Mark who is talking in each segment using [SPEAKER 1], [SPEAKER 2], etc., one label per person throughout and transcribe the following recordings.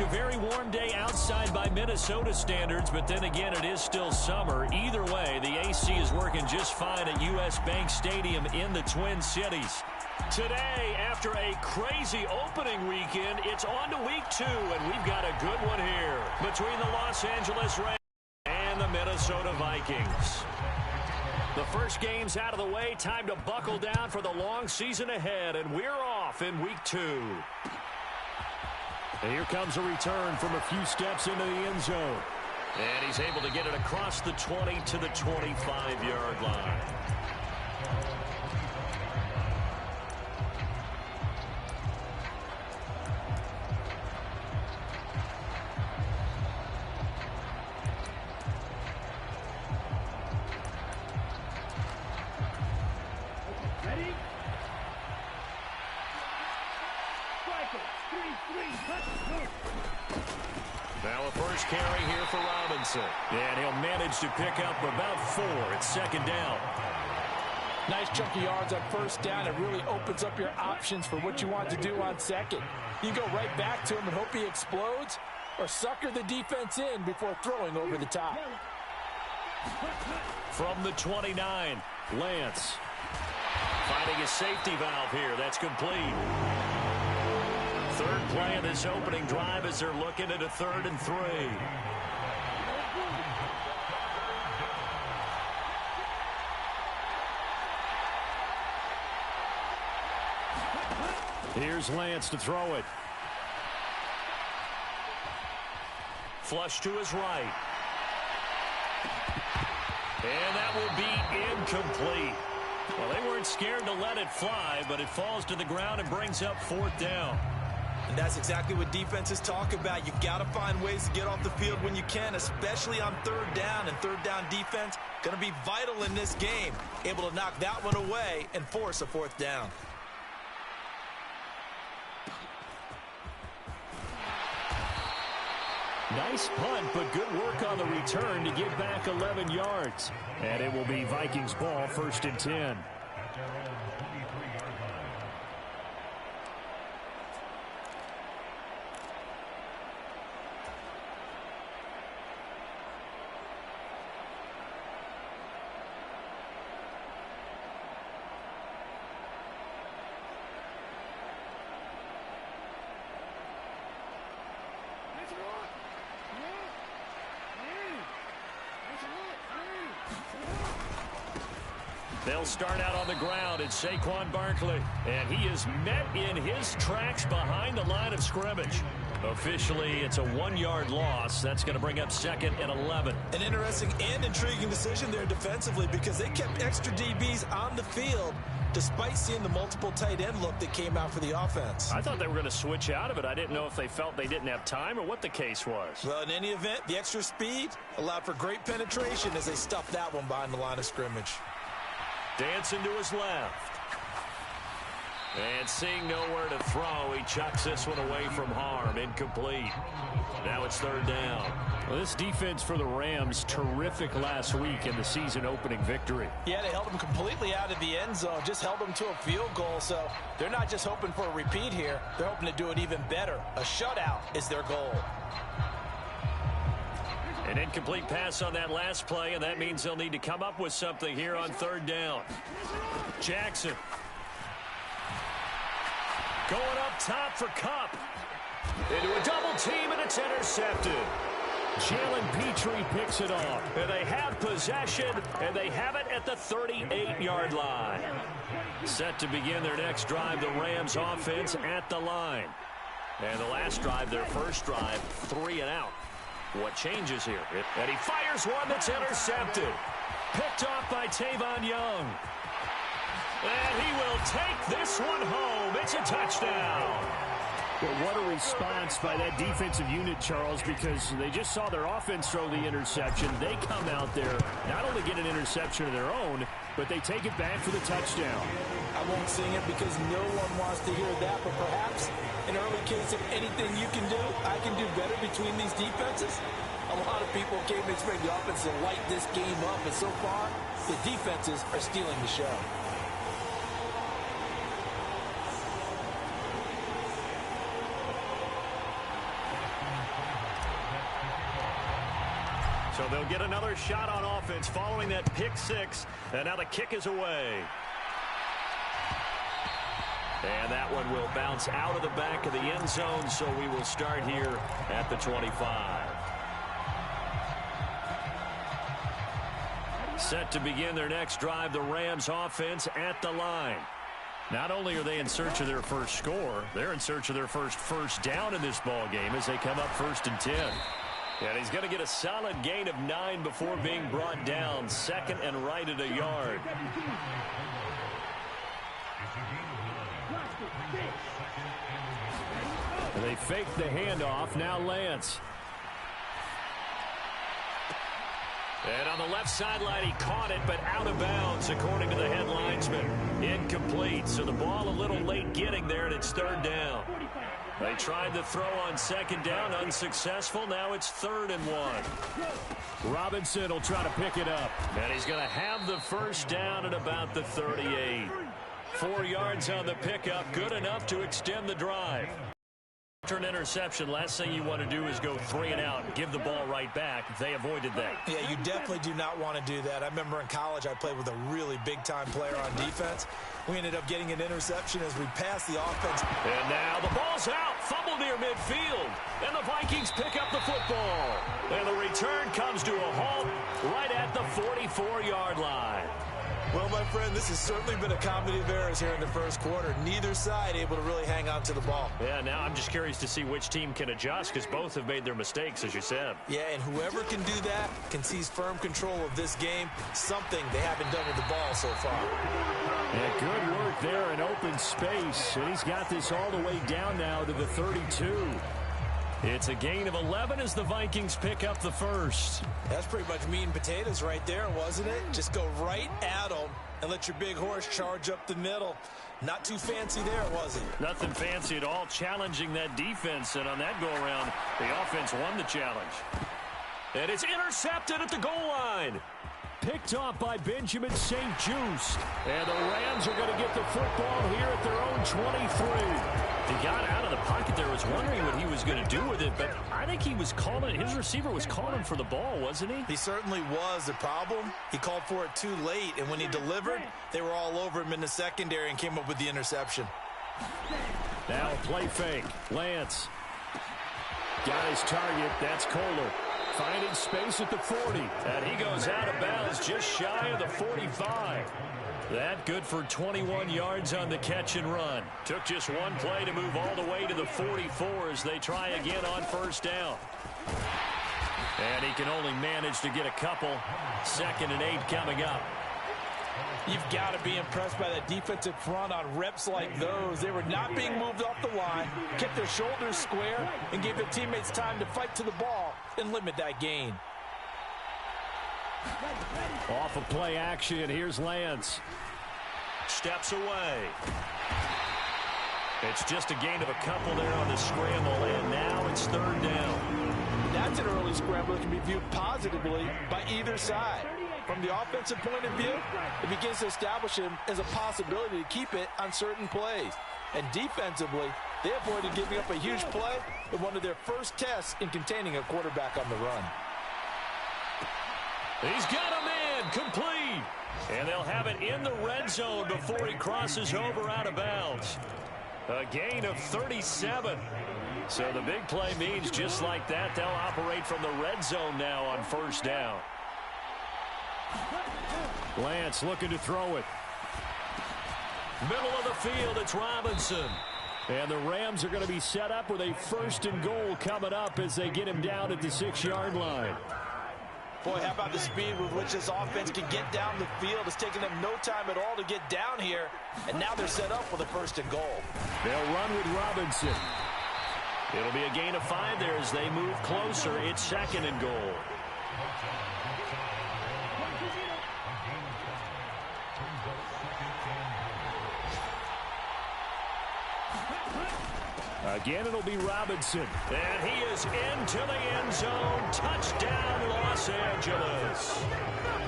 [SPEAKER 1] A very warm day outside by Minnesota standards, but then again, it is still summer. Either way, the AC is working just fine at U.S. Bank Stadium in the Twin Cities. Today, after a crazy opening weekend, it's on to week 2, and we've got a good one here between the Los Angeles Rams and the Minnesota Vikings. The first game's out of the way. Time to buckle down for the long season ahead, and we're off in week 2. And here comes a return from a few steps into the end zone. And he's able to get it across the 20 to the 25-yard line. Now a first carry here for Robinson. And he'll manage to pick up about 4 at second down.
[SPEAKER 2] Nice chunk of yards on first down. It really opens up your options for what you want to do on second. You go right back to him and hope he explodes, or sucker the defense in before throwing over the top.
[SPEAKER 1] From the 29, Lance. Finding a safety valve here. That's complete. Third play of this opening drive as they're looking at a 3rd and 3. Here's Lance to throw it. Flush to his right. And that will be incomplete. Well, they weren't scared to let it fly, but it falls to the ground and brings up 4th down.
[SPEAKER 3] And that's exactly what defenses talk about. You've got to find ways to get off the field when you can, especially on 3rd down. And 3rd down defense going to be vital in this game. Able to knock that one away and force a 4th down.
[SPEAKER 1] Nice punt, but good work on the return to get back 11 yards. And it will be Vikings ball, 1st and 10. They'll start out on the ground. It's Saquon Barkley. And he is met in his tracks behind the line of scrimmage. Officially, it's a 1-yard loss. That's going to bring up 2nd and 11.
[SPEAKER 3] An interesting and intriguing decision there defensively because they kept extra DBs on the field despite seeing the multiple tight end look that came out for the offense.
[SPEAKER 1] I thought they were going to switch out of it. I didn't know if they felt they didn't have time or what the case was.
[SPEAKER 3] Well, in any event, the extra speed allowed for great penetration as they stuffed that one behind the line of scrimmage.
[SPEAKER 1] Dancing to his left. And seeing nowhere to throw, he chucks this one away from harm. Incomplete. Now it's 3rd down. Well, this defense for the Rams, terrific last week in the season opening victory.
[SPEAKER 2] Yeah, they held them completely out of the end zone, just held them to a field goal. So they're not just hoping for a repeat here. They're hoping to do it even better. A shutout is their goal.
[SPEAKER 1] An incomplete pass on that last play, and that means they'll need to come up with something here on 3rd down. Jackson. Going up top for Kupp. Into a double team, and it's intercepted. Jalen Petrie picks it off. And they have possession, and they have it at the 38-yard line. Set to begin their next drive, the Rams offense at the line. And the last drive, their first drive, 3 and out. What changes here? And he fires one that's intercepted. Picked off by Tavon Young. And he will take this one home. It's a touchdown. Well, what a response by that defensive unit, Charles, because they just saw their offense throw the interception. They come out there, not only get an interception of their own, but they take it back for the touchdown.
[SPEAKER 2] I won't sing it because no one wants to hear that, but perhaps an early case of anything you can do, I can do better between these defenses. A lot of people came to expect the offense to light this game up, but so far, the defenses are stealing the show.
[SPEAKER 1] get another shot on offense following that pick six. And now the kick is away. And that one will bounce out of the back of the end zone, so we will start here at the 25. Set to begin their next drive, the Rams offense at the line. Not only are they in search of their first score, they're in search of their first down in this ball game as they come up 1st and 10. And he's going to get a solid gain of 9 before being brought down. 2nd and right at a yard. They fake the handoff. Now Lance. And on the left sideline, he caught it, but out of bounds, according to the head linesman. Incomplete, so the ball a little late getting there, and it's 3rd down. They tried the throw on 2nd down, unsuccessful. Now it's 3rd and 1. Robinson will try to pick it up. And he's going to have the first down at about the 38. 4 yards on the pickup, good enough to extend the drive. After an interception, last thing you want to do is go 3 and out and give the ball right back. They avoided that.
[SPEAKER 3] Yeah, you definitely do not want to do that. I remember in college I played with a really big-time player on defense. We ended up getting an interception as we passed the offense.
[SPEAKER 1] And now the ball's out. Fumble near midfield. And the Vikings pick up the football. And the return comes to a halt right at the 44-yard line.
[SPEAKER 3] Well, my friend, this has certainly been a comedy of errors here in the first quarter. Neither side able to really hang on to the ball.
[SPEAKER 1] Yeah, now I'm just curious to see which team can adjust because both have made their mistakes, as you said.
[SPEAKER 3] Yeah, and whoever can do that can seize firm control of this game, something they haven't done with the ball so far.
[SPEAKER 1] Yeah, good work there in open space, and he's got this all the way down now to the 32. It's a gain of 11 as the Vikings pick up the first.
[SPEAKER 3] That's pretty much meat and potatoes right there, wasn't it? Just go right at them and let your big horse charge up the middle. Not too fancy there, was it?
[SPEAKER 1] Nothing fancy at all, challenging that defense, and on that go-around, the offense won the challenge. And it's intercepted at the goal line. Picked off by Benjamin St. Just. And the Rams are going to get the football here at their own 23. He got out of the pocket there, was wondering what he was going to do with it, but I think he was calling, his receiver was calling for the ball, wasn't he?
[SPEAKER 3] He certainly was. The problem, he called for it too late, and when he delivered, they were all over him in the secondary and came up with the interception.
[SPEAKER 1] Now a play fake. Lance. Got his target. That's Kohler. Finding space at the 40. And he goes out of bounds just shy of the 45. That good for 21 yards on the catch and run. Took just one play to move all the way to the 44 as they try again on first down. And he can only manage to get a couple. 2nd and 8 coming up.
[SPEAKER 2] You've got to be impressed by that defensive front on reps like those. They were not being moved off the line, kept their shoulders square, and gave their teammates time to fight to the ball and limit that gain.
[SPEAKER 1] Off of play action, here's Lance. Steps away. It's just a gain of a couple there on the scramble, and now it's 3rd down.
[SPEAKER 2] That's an early scramble that can be viewed positively by either side. From the offensive point of view, it begins to establish him as a possibility to keep it on certain plays. And defensively, they avoided giving up a huge play in one of their first tests in containing a quarterback on the run.
[SPEAKER 1] He's got a man, complete. And they'll have it in the red zone before he crosses over out of bounds. A gain of 37. So the big play means just like that, they'll operate from the red zone now on first down. Lance looking to throw it. Middle of the field, it's Robinson. And the Rams are going to be set up with a 1st and goal coming up as they get him down at the 6-yard line.
[SPEAKER 2] Boy, how about the speed with which this offense can get down the field? It's taken them no time at all to get down here. And now they're set up with a 1st and goal.
[SPEAKER 1] They'll run with Robinson. It'll be a gain of 5 there as they move closer. It's 2nd and goal. Again, it'll be Robinson. And he is into the end zone. Touchdown, Los Angeles.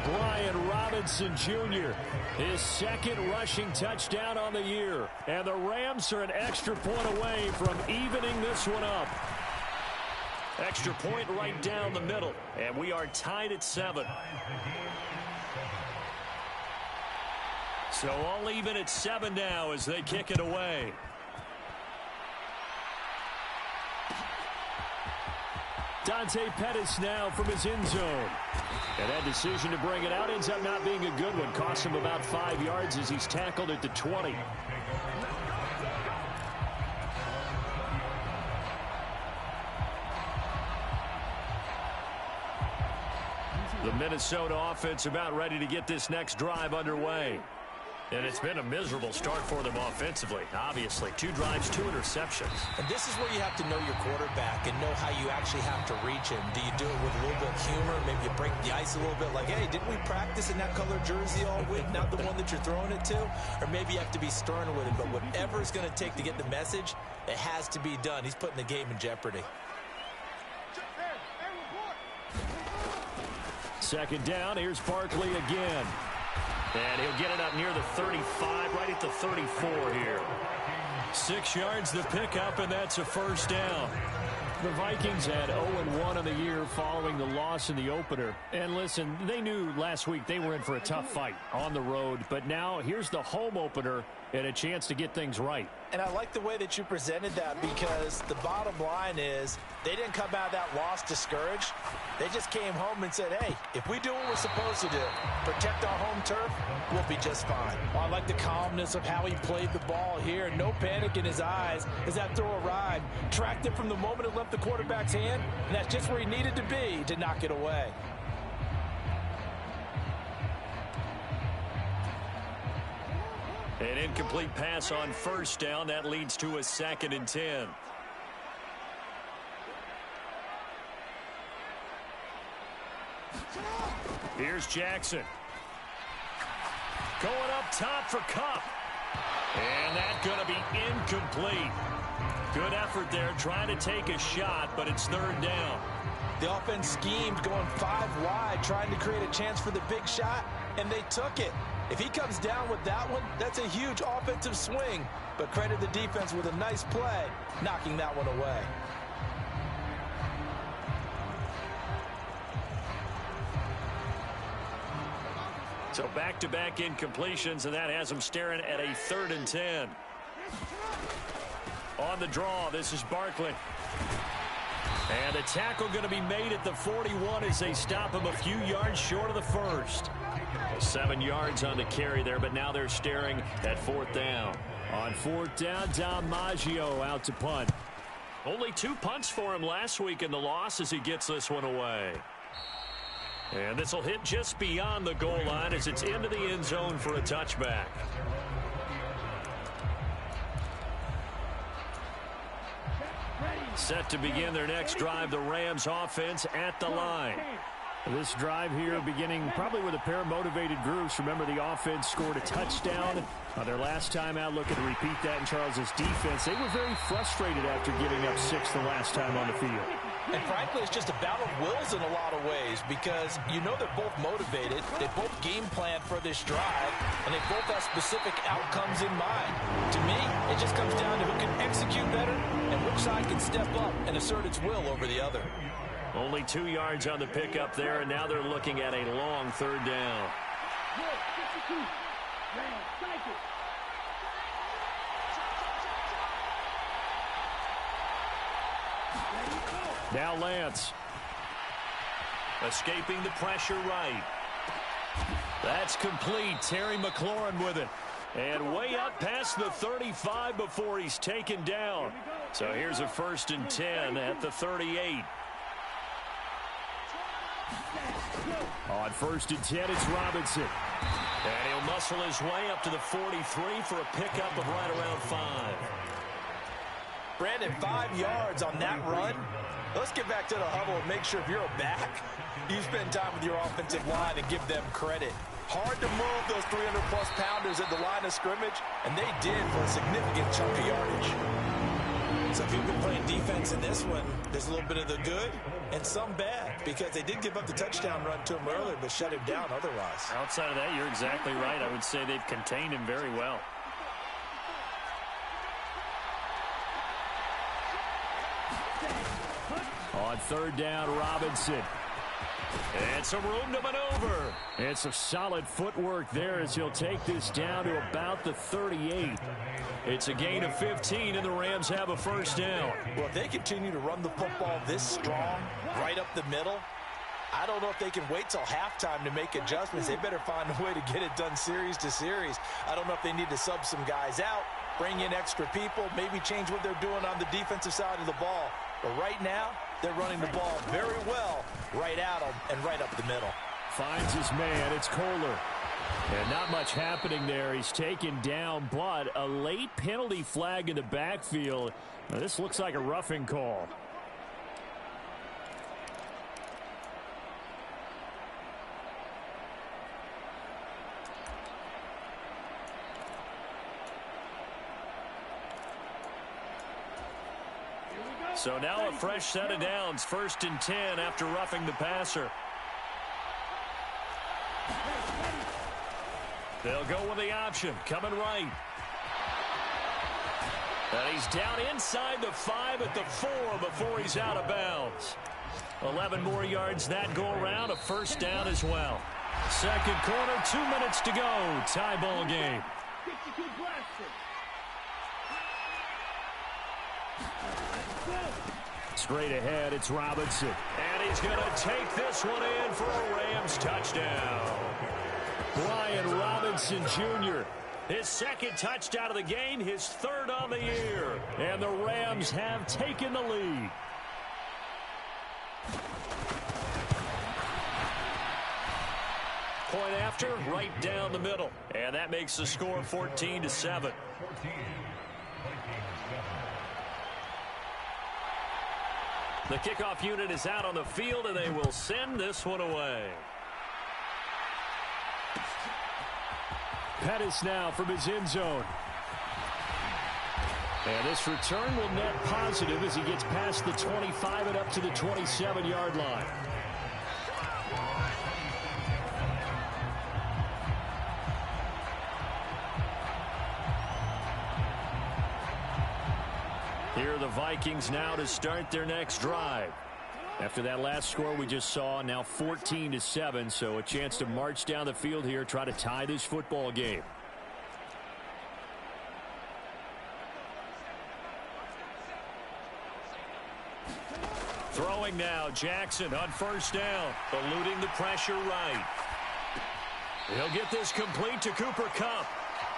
[SPEAKER 1] Brian Robinson Jr., his 2nd rushing touchdown on the year. And the Rams are an extra point away from evening this one up. Extra point right down the middle, and we are tied at 7. So all even at 7 now as they kick it away. Dante Pettis now from his end zone. And that decision to bring it out ends up not being a good one. Costs him about 5 yards as he's tackled at the 20. The Minnesota offense about ready to get this next drive underway. And it's been a miserable start for them offensively, obviously. 2 drives, 2 interceptions.
[SPEAKER 2] And this is where you have to know your quarterback and know how you actually have to reach him. Do you do it with a little bit of humor? Maybe you break the ice a little bit like, hey, didn't we practice in that color jersey all week, not the one that you're throwing it to? Or maybe you have to be stern with him. But whatever it's going to take to get the message, it has to be done. He's putting the game in jeopardy.
[SPEAKER 1] Second down, here's Barkley again. And he'll get it up near the 35, right at the 34 here. 6 yards the pickup, and that's a first down. The Vikings had 0-1 on the year following the loss in the opener. And listen, they knew last week they were in for a tough fight on the road. But now here's the home opener and a chance to get things right.
[SPEAKER 2] And I like the way that you presented that because the bottom line is they didn't come out of that loss discouraged. They just came home and said, hey, if we do what we're supposed to do, protect our home turf, we'll be just fine. Well, I like the calmness of how he played the ball here. No panic in his eyes as that throw arrived. Tracked it from the moment it left the quarterback's hand, and that's just where he needed to be to knock it away.
[SPEAKER 1] An incomplete pass on first down. That leads to a 2nd and 10. Here's Jackson. Going up top for Kupp. And that's going to be incomplete. Good effort there trying to take a shot, but it's 3rd down.
[SPEAKER 2] The offense schemed going 5 wide, trying to create a chance for the big shot, and they took it. If he comes down with that one, that's a huge offensive swing. But credit the defense with a nice play, knocking that one away.
[SPEAKER 1] So back-to-back incompletions, and that has them staring at a 3rd and 10. On the draw, this is Barkley. And the tackle going to be made at the 41 as they stop him a few yards short of the first. 7 yards on the carry there, but now they're staring at 4th down. On 4th down, Dom Maggio out to punt. Only 2 punts for him last week in the loss as he gets this one away. And this will hit just beyond the goal line as it's into the end zone for a touchback. Set to begin their next drive, the Rams offense at the line. This drive here beginning probably with a pair of motivated groups. Remember, the offense scored a touchdown on their last time out. Looking to repeat that in Charles's defense. They were very frustrated after giving up 6 the last time on the field.
[SPEAKER 2] And frankly, it's just a battle of wills in a lot of ways because you know they're both motivated. They both game plan for this drive, and they both have specific outcomes in mind. To me, it just comes down to who can execute better and which side can step up and assert its will over the other.
[SPEAKER 1] Only 2 yards on the pickup there, and now they're looking at a long 3rd down. Now Lance. Escaping the pressure right. That's complete. Terry McLaurin with it. And way up past the 35 before he's taken down. So here's a 1st and 10 at the 38. On 1st and 10, it's Robinson. And he'll muscle his way up to the 43 for a pickup of right around 5.
[SPEAKER 2] Brandon, 5 yards on that run. Let's get back to the huddle and make sure if you're a back, you spend time with your offensive line and give them credit. Hard to move those 300-plus pounders at the line of scrimmage, and they did for a significant chunk of yardage. So if you've been playing defense in this one, there's a little bit of the good and some bad because they did give up the touchdown run to him earlier but shut him down otherwise.
[SPEAKER 1] Outside of that, you're exactly right. I would say they've contained him very well. On On third down, Robinson. And some room to maneuver. And some solid footwork there as he'll take this down to about the 38. It's a gain of 15, and the Rams have a first down.
[SPEAKER 3] Well, if they continue to run the football this strong, right up the middle, I don't know if they can wait till halftime to make adjustments. They better find a way to get it done series to series. I don't know if they need to sub some guys out, bring in extra people, maybe change what they're doing on the defensive side of the ball. But right now, they're running the ball very well right at him and right up the middle.
[SPEAKER 1] Finds his man. It's Kohler. And not much happening there. He's taken down, but a late penalty flag in the backfield. Now, this looks like a roughing call. So now a fresh set of downs, 1st and 10 after roughing the passer. They'll go with the option, coming right. And he's down inside the 5 at the 4 before he's out of bounds. 11 more yards that go around, a first down as well. Second quarter, 2 minutes to go, tie ball game. Straight ahead, it's Robinson. And he's going to take this one in for a Rams touchdown. Brian Robinson Jr., his second touchdown of the game, his third on the year. And the Rams have taken the lead. Point after, right down the middle. And that makes the score 14-7. The kickoff unit is out on the field, and they will send this one away. Pettis now from his end zone. And this return will net positive as he gets past the 25 and up to the 27-yard line. Here are the Vikings now to start their next drive. After that last score we just saw, now 14-7, so a chance to march down the field here, try to tie this football game. Throwing now, Jackson on first down, eluding the pressure right. He'll get this complete to Cooper Kupp,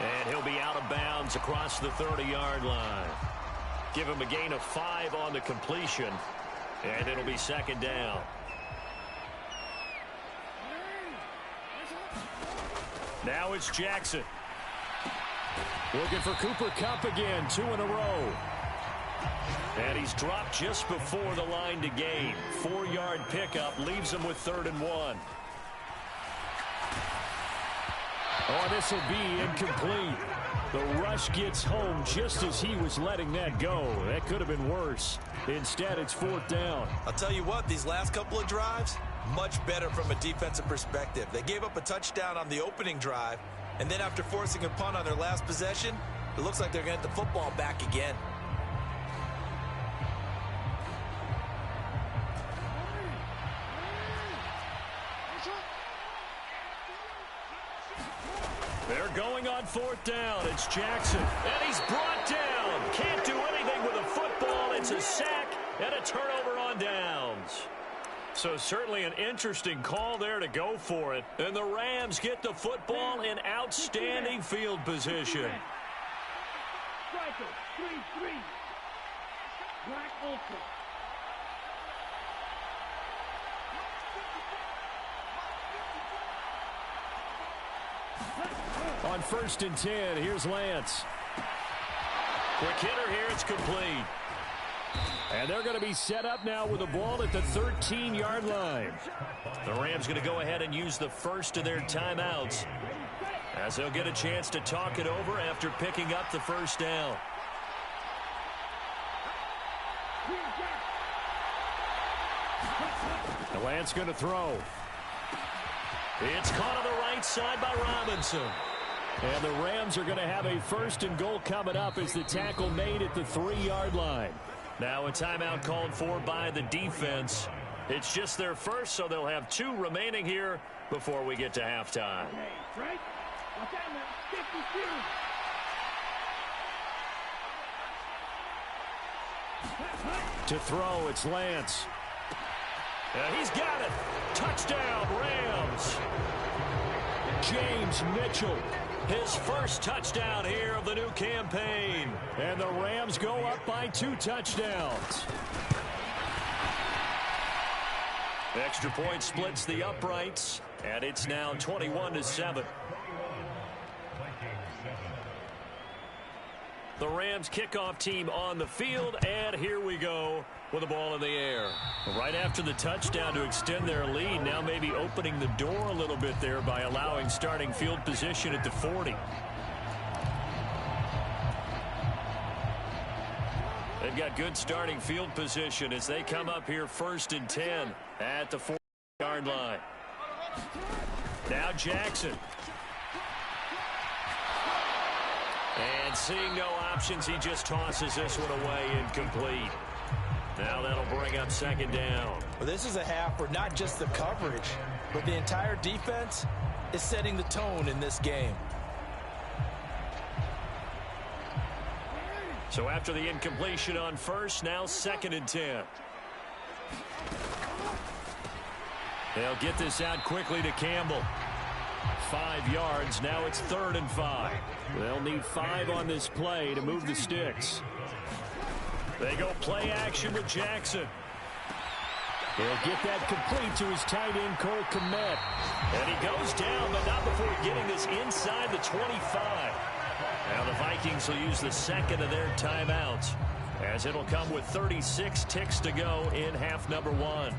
[SPEAKER 1] and he'll be out of bounds across the 30-yard line. Give him a gain of 5 on the completion, and it'll be second down. Now it's Jackson. Looking for Cooper Kupp again, 2 in a row. And he's dropped just before the line to gain. 4-yard pickup leaves him with 3rd and 1. Oh, this will be incomplete. The rush gets home just as he was letting that go. That could have been worse. Instead, it's 4th down.
[SPEAKER 3] I'll tell you what, these last couple of drives, much better from a defensive perspective. They gave up a touchdown on the opening drive, and then after forcing a punt on their last possession, it looks like they're going to get the football back again.
[SPEAKER 1] They're going on 4th down. It's Jackson. And he's brought down. Can't do anything with a football. It's a sack and a turnover on downs. So certainly an interesting call there to go for it. And the Rams get the football in outstanding field position. On 1st and 10, here's Lance. Quick hitter here, it's complete. And they're going to be set up now with the ball at the 13-yard line. The Rams going to go ahead and use the first of their timeouts, as they'll get a chance to talk it over after picking up the first down. The Lance going to throw. It's caught on the right side by Robinson. And the Rams are going to have a 1st and goal coming up as the tackle made at the 3-yard line. Now a timeout called for by the defense. It's just their first, so they'll have 2 remaining here before we get to halftime. To throw, it's Lance. He's got it. Touchdown, Rams. James Mitchell, his first touchdown here of the new campaign. And the Rams go up by 2 touchdowns. The extra point splits the uprights, and it's now 21-7. The Rams kickoff team on the field, and here we go with the ball in the air. Right after the touchdown to extend their lead, now maybe opening the door a little bit there by allowing starting field position at the 40. They've got good starting field position as they come up here 1st and 10 at the 40-yard line. Now Jackson. And seeing no options, he just tosses this one away incomplete. Now that'll bring up 2nd down.
[SPEAKER 2] Well, this is a half where not just the coverage, but the entire defense is setting the tone in this game.
[SPEAKER 1] So after the incompletion on first, now 2nd and 10. They'll get this out quickly to Campbell. 5 yards. Now it's 3rd and 5. They'll need 5 on this play to move the sticks. They go play action with Jackson. He'll get that complete to his tight end, Cole Kmet. And he goes down, but not before getting this inside the 25. Now the Vikings will use the 2nd of their timeouts, as it'll come with 36 ticks to go in half number 1.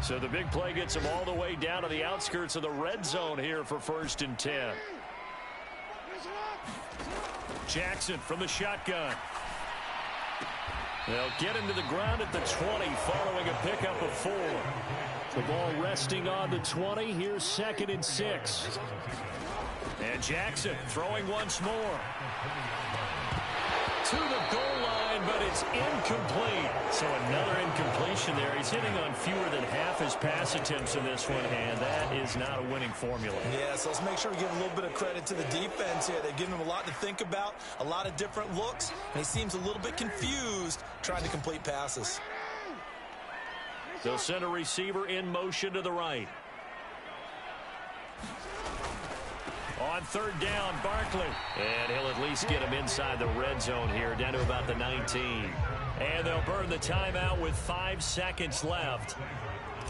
[SPEAKER 1] So the big play gets them all the way down to the outskirts of the red zone here for 1st and 10. Jackson from the shotgun. They'll get him to the ground at the 20 following a pickup of 4. The ball resting on the 20. Here's 2nd and 6. And Jackson throwing once more. To the goal line, but it's incomplete. So another incompletion there. He's hitting on fewer than half his pass attempts in this one, and that is not a winning formula.
[SPEAKER 3] Yeah, so let's make sure we give a little bit of credit to the defense here. They've given him a lot to think about, a lot of different looks, and he seems a little bit confused trying to complete passes.
[SPEAKER 1] They'll send a receiver in motion to the right. On 3rd down, Barkley. And he'll at least get him inside the red zone here, down to about the 19. And they'll burn the timeout with 5 seconds left.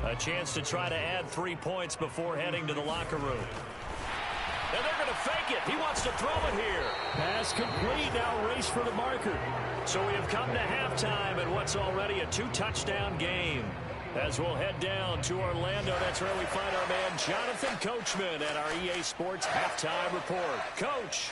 [SPEAKER 1] A chance to try to add 3 points before heading to the locker room. And they're going to fake it. He wants to throw it here. Pass complete. Now race for the marker. So we have come to halftime in what's already a 2-touchdown game. As we'll head down to Orlando, that's where we find our man Jonathan Coachman at our EA Sports Halftime Report. Coach.